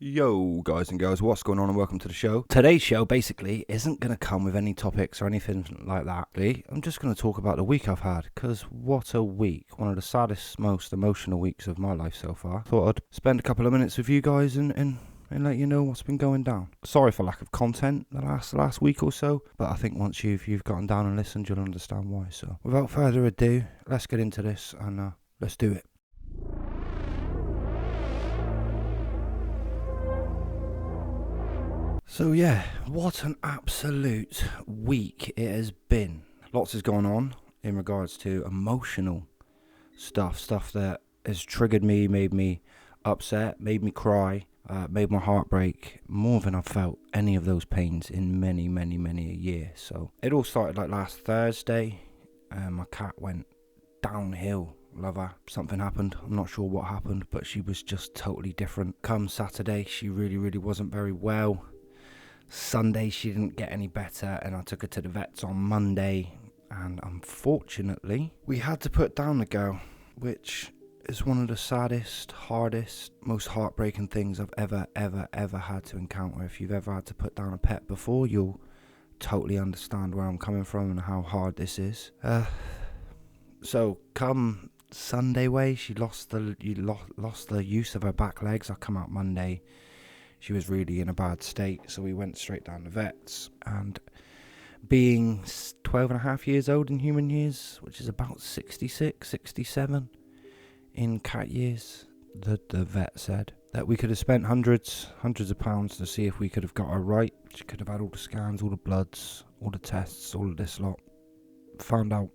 Yo, guys and girls, what's going on and welcome to the show. Today's show basically isn't going to come with any topics or anything like that. I'm just going to talk about the week I've had, because what a week. One of the saddest, most emotional weeks of my life so far. Thought I'd spend a couple of minutes with you guys and let you know what's been going down. Sorry for lack of content the last week or so, but I think once you've gotten down and listened, you'll understand why. So without further ado, let's get into this and let's do it. So yeah, what an absolute week it has been. Lots has gone on in regards to emotional stuff that has triggered me, made me upset, made me cry, made my heart break more than I've felt any of those pains in many a year. So it all started like last Thursday. My cat went downhill. Love her. Something happened. I'm not sure what happened, but she was just totally different. Come Saturday, she really wasn't very well. Sunday she didn't get any better, and I took her to the vets on Monday, and unfortunately we had to put down the girl, which is one of the saddest, hardest, most heartbreaking things I've ever had to encounter. If you've ever had to put down a pet before, you'll totally understand where I'm coming from and how hard this is. So come Sunday way, she lost the use of her back legs. I come out Monday, she was really in a bad state, so we went straight down the vets. And being 12 and a half years old in human years, which is about 66, 67 in cat years, the vet said that we could have spent hundreds of pounds to see if we could have got her right. She could have had all the scans, all the bloods, all the tests, all of this lot. Found out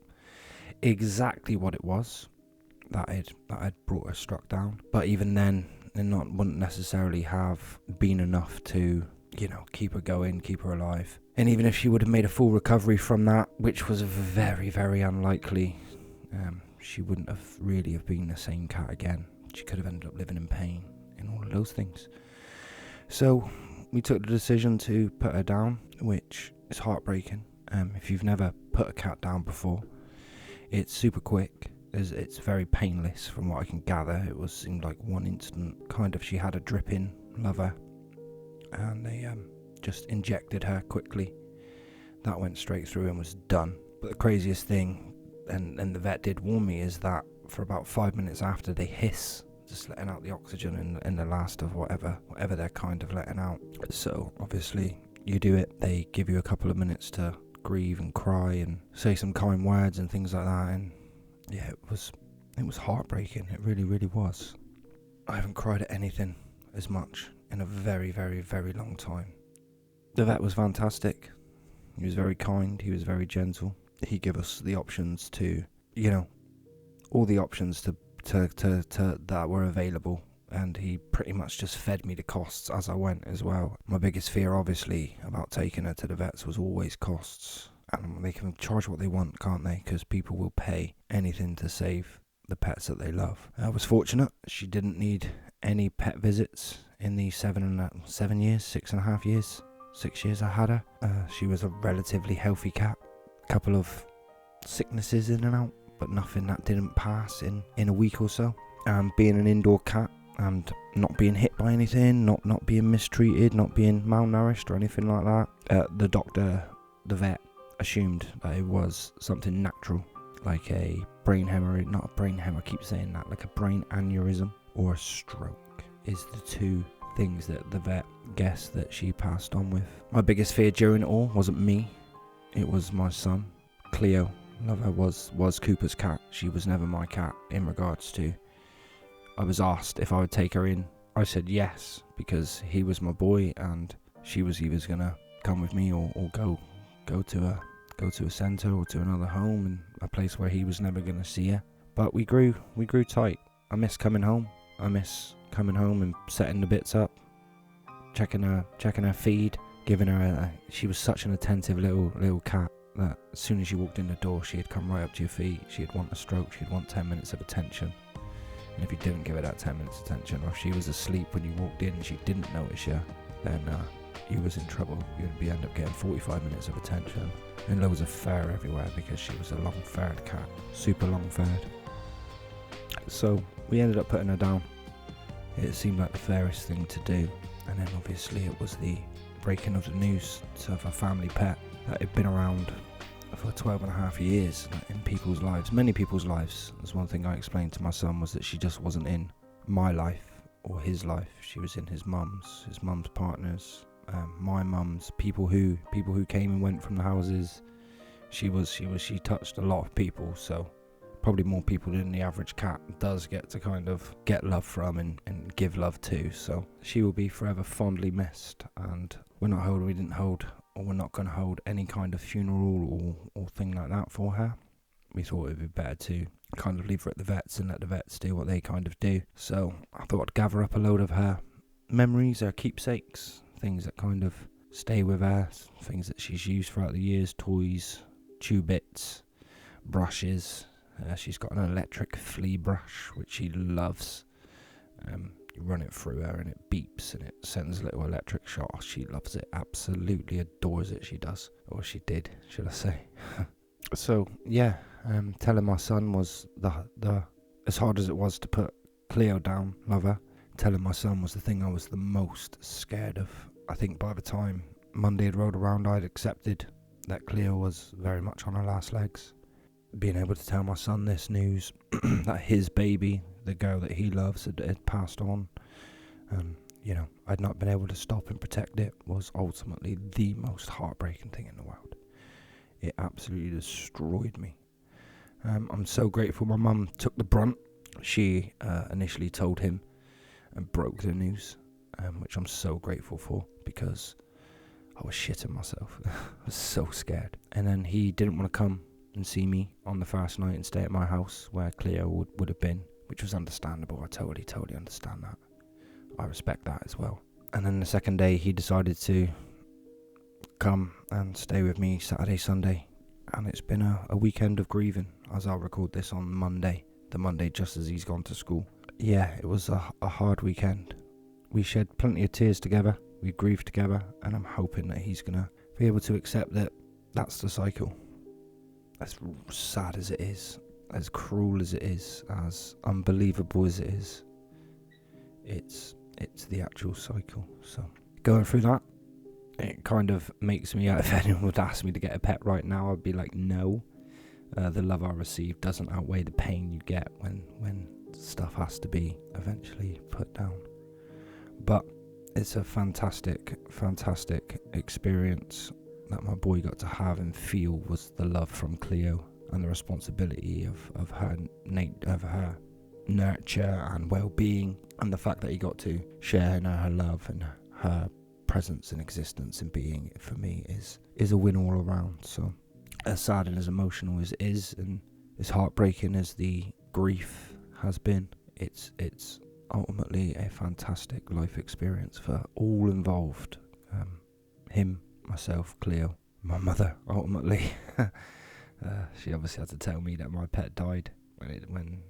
exactly what it was that had brought her struck down. But even then, it wouldn't necessarily have been enough to, keep her going, keep her alive. And even if she would have made a full recovery from that, which was very unlikely, she wouldn't have really have been the same cat again. She could have ended up living in pain and all of those things. So we took the decision to put her down, which is heartbreaking. If you've never put a cat down before, it's super quick. It's very painless from what I can gather. It seemed like one instant, she had a drip in, love her, and they just injected her quickly. That went straight through and was done. But the craziest thing, and the vet did warn me, is that for about 5 minutes after, they hiss, just letting out the oxygen in the last of whatever they're kind of letting out. So obviously you do it, they give you a couple of minutes to grieve and cry and say some kind words and things like that, and yeah, it was heartbreaking. It really was. I haven't cried at anything as much in a very long time. The vet was fantastic. He was very kind. He was very gentle. He gave us the options to, all the options to that were available, and he pretty much just fed me the costs as I went as well. My biggest fear, obviously, about taking her to the vets was always costs. And they can charge what they want, can't they? Because people will pay anything to save the pets that they love. I was fortunate. She didn't need any pet visits in the 6 years I had her. She was a relatively healthy cat. Couple of sicknesses in and out, but nothing that didn't pass in a week or so. Being an indoor cat and not being hit by anything, not being mistreated, not being malnourished or anything like that. The vet assumed that it was something natural, like a brain hemorrhage, not a brain hemorrhage, I keep saying that, like a brain aneurysm or a stroke is the two things that the vet guessed that she passed on with. My biggest fear during it all wasn't me, it was my son, Cleo. Love her, was Cooper's cat. She was never my cat. In regards to, I was asked if I would take her in. I said yes, because he was my boy and she was either gonna come with me or go to a centre or to another home, and a place where he was never going to see her. But we grew tight. I miss coming home. And setting the bits up, checking her feed, giving her she was such an attentive little cat that as soon as you walked in the door, she'd come right up to your feet. She'd want a stroke. She'd want 10 minutes of attention. And if you didn't give her that 10 minutes attention, or if she was asleep when you walked in and she didn't notice you, then you was in trouble. You'd end up getting 45 minutes of attention and loads of fur everywhere, because she was a long-furred cat, super long-furred. So we ended up putting her down. It seemed like the fairest thing to do. And then obviously it was the breaking of the news of a family pet that had been around for 12 and a half years in people's lives, many people's lives. That's one thing I explained to my son, was that she just wasn't in my life or his life. She was in his mum's partners, my mum's, people who came and went from the houses. She touched a lot of people, so probably more people than the average cat does get to kind of get love from and give love to. So she will be forever fondly missed, and we didn't hold, or we're not going to hold any kind of funeral or thing like that for her. We thought it would be better to kind of leave her at the vets and let the vets do what they kind of do. So I thought I'd gather up a load of her memories, her keepsakes, things that kind of stay with her, things that she's used throughout the years, toys, chew bits, brushes. She's got an electric flea brush, which she loves. You run it through her and it beeps and it sends little electric shots. She loves it, absolutely adores it, she does. Or she did, should I say. So, yeah, telling my son was the as hard as it was to put Cleo down, love her, telling my son was the thing I was the most scared of. I think by the time Monday had rolled around, I'd accepted that Cleo was very much on her last legs. Being able to tell my son this news, that his baby, the girl that he loves, had passed on, and I'd not been able to stop and protect it, was ultimately the most heartbreaking thing in the world. It absolutely destroyed me. I'm so grateful my mum took the brunt. She initially told him and broke the news, which I'm so grateful for, because I was shitting myself. I was so scared. And then he didn't want to come and see me on the first night and stay at my house where Cleo would have been, which was understandable. I totally understand that. I respect that as well. And then the second day he decided to come and stay with me Saturday, Sunday, and it's been a weekend of grieving, as I'll record this on Monday, the Monday just as he's gone to school. Yeah, it was a hard weekend. We shed plenty of tears together, we grieved together, and I'm hoping that he's gonna be able to accept that that's the cycle. As sad as it is, as cruel as it is, as unbelievable as it is, it's the actual cycle. So going through that, it kind of makes me, if anyone would ask me to get a pet right now, I'd be like, no. The love I receive doesn't outweigh the pain you get when stuff has to be eventually put down. But it's a fantastic experience that my boy got to have and feel, was the love from Cleo and the responsibility of her nurture and well-being, and the fact that he got to share in her love and her presence and existence and being, for me, is a win all around. So as sad and as emotional as it is, and as heartbreaking as the grief has been, it's ultimately a fantastic life experience for all involved. Him, myself, Cleo, my mother, ultimately. She obviously had to tell me that my pet died when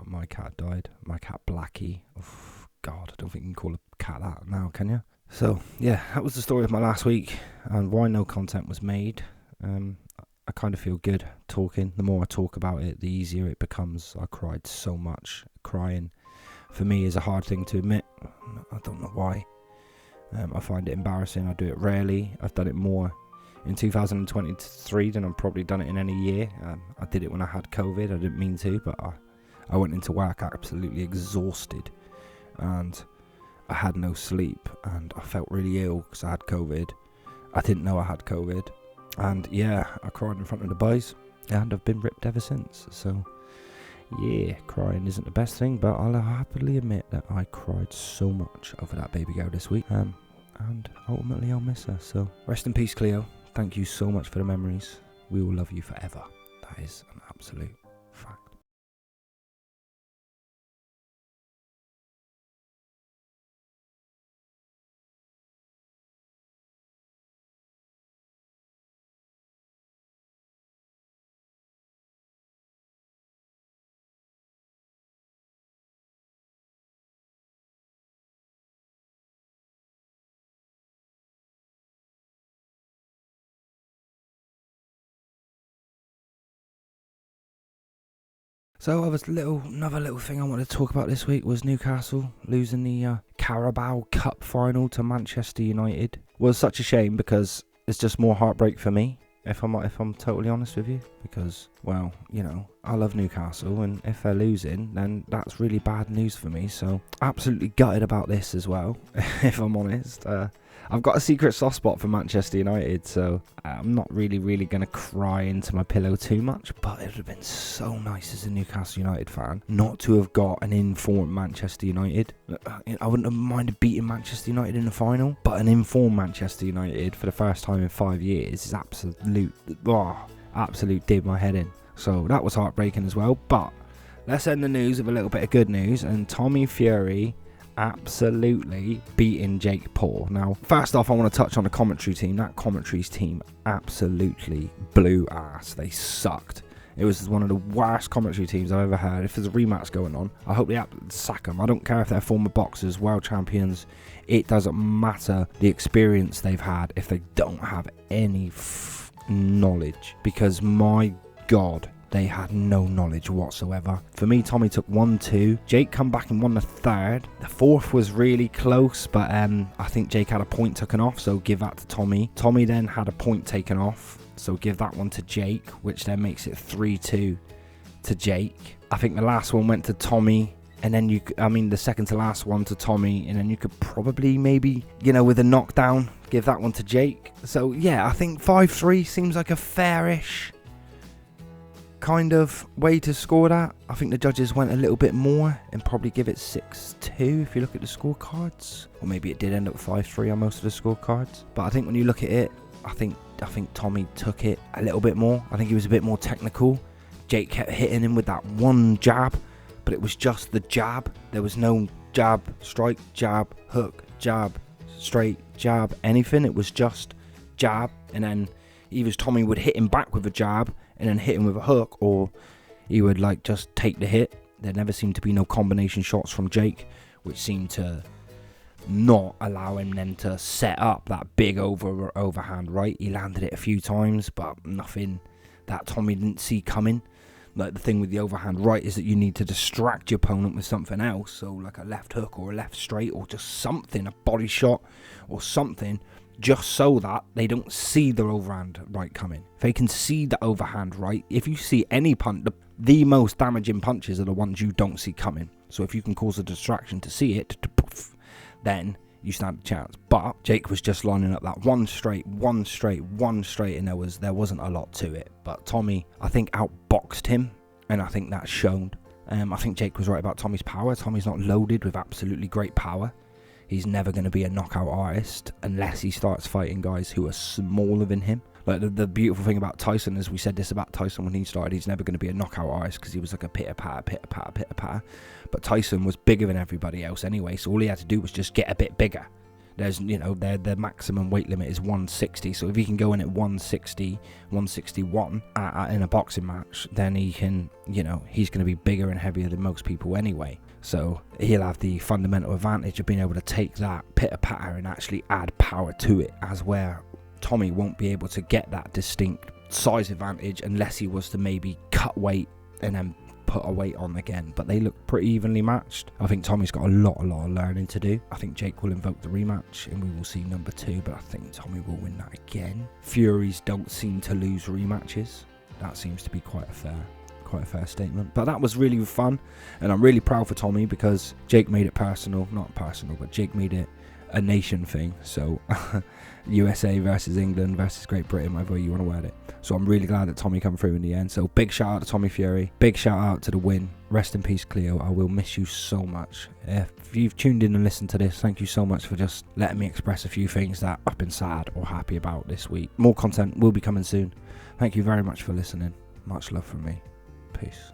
my cat died. My cat Blackie. Oh, God, I don't think you can call a cat that now, can you? So, yeah, that was the story of my last week and why no content was made. I kind of feel good talking. The more I talk about it, the easier it becomes. I cried so much. Crying, for me, is a hard thing to admit. I don't know why. I find it embarrassing. I do it rarely. I've done it more in 2023 than I've probably done it in any year. I did it when I had COVID. I didn't mean to, but I went into work absolutely exhausted, and I had no sleep, and I felt really ill because I had COVID. I didn't know I had COVID, and yeah, I cried in front of the boys, and I've been ripped ever since. So yeah, crying isn't the best thing, but I'll happily admit that I cried so much over that baby girl this week, and ultimately I'll miss her. So rest in peace, Cleo. Thank you so much for the memories. We will love you forever. That is an absolute fact. So another little thing I wanted to talk about this week was Newcastle losing the Carabao Cup final to Manchester United was such a shame, because it's just more heartbreak for me, if I'm totally honest with you, because, well, you know, I love Newcastle, and if they're losing, then that's really bad news for me. So absolutely gutted about this as well, if I'm honest. I've got a secret soft spot for Manchester United, so I'm not really going to cry into my pillow too much, but it would have been so nice as a Newcastle United fan not to have got an informed Manchester United. I wouldn't have minded beating Manchester United in the final, but an informed Manchester United for the first time in 5 years is absolute did my head in. So that was heartbreaking as well, but let's end the news with a little bit of good news, and Tommy Fury absolutely beating Jake Paul. Now, first off, I want to touch on the commentary team. That commentary's team absolutely blew ass. They sucked. It was one of the worst commentary teams I've ever heard. If there's a rematch going on, I hope they sack them. I don't care if they're former boxers, world champions. It doesn't matter the experience they've had if they don't have any knowledge, because my God, they had no knowledge whatsoever. For me, Tommy took 1-2. Jake come back and won the third. The fourth was really close, but I think Jake had a point taken off, so give that to Tommy. Tommy then had a point taken off, so give that one to Jake, which then makes it 3-2 to Jake. I think the last one went to Tommy, and then the second to last one to Tommy, and then you could probably maybe, with a knockdown, give that one to Jake. So yeah, I think 5-3 seems like a fairish kind of way to score that. I think the judges went a little bit more and probably give it 6-2 if you look at the scorecards, or maybe it did end up 5-3 on most of the scorecards. But I think when you look at it, I think Tommy took it a little bit more. I think he was a bit more technical. Jake kept hitting him with that one jab, but it was just the jab. There was no jab, strike, jab, hook, jab, straight, jab, anything. It was just jab, and then either Tommy would hit him back with a jab and then hit him with a hook, or he would just take the hit. There never seemed to be no combination shots from Jake, which seemed to not allow him then to set up that big overhand right. He landed it a few times, but nothing that Tommy didn't see coming. Like, the thing with the overhand right is that you need to distract your opponent with something else, so like a left hook or a left straight or just something, a body shot or something, just so that they don't see the overhand right coming. If they can see the overhand right, if you see any punch, the most damaging punches are the ones you don't see coming. So if you can cause a distraction to see it, then you stand a chance. But Jake was just lining up that one straight, and there wasn't a lot to it. But Tommy, I think, outboxed him, and I think that shown. I think Jake was right about Tommy's power. Tommy's not loaded with absolutely great power. He's never going to be a knockout artist unless he starts fighting guys who are smaller than him. Like, the beautiful thing about Tyson is, we said this about Tyson when he started, he's never going to be a knockout artist because he was like a pitter-patter. But Tyson was bigger than everybody else anyway, so all he had to do was just get a bit bigger. There's, their maximum weight limit is 160, so if he can go in at 160, 161 in a boxing match, then he can, he's going to be bigger and heavier than most people anyway. So he'll have the fundamental advantage of being able to take that pitter-patter and actually add power to it, as where Tommy won't be able to get that distinct size advantage unless he was to maybe cut weight and then put a weight on again. But they look pretty evenly matched. I think Tommy's got a lot of learning to do. I think Jake will invoke the rematch and we will see number 2, but I think Tommy will win that again. Furies don't seem to lose rematches. That seems to be quite a fair statement. But that was really fun, and I'm really proud for Tommy because Jake made it personal. Not personal, but Jake made it a nation thing. So USA versus England versus Great Britain, whatever way you want to word it. So I'm really glad that Tommy come through in the end. So big shout out to Tommy Fury. Big shout out to the win. Rest in peace, Cleo. I will miss you so much. If you've tuned in and listened to this, thank you so much for just letting me express a few things that I've been sad or happy about this week. More content will be coming soon. Thank you very much for listening. Much love from me. Peace.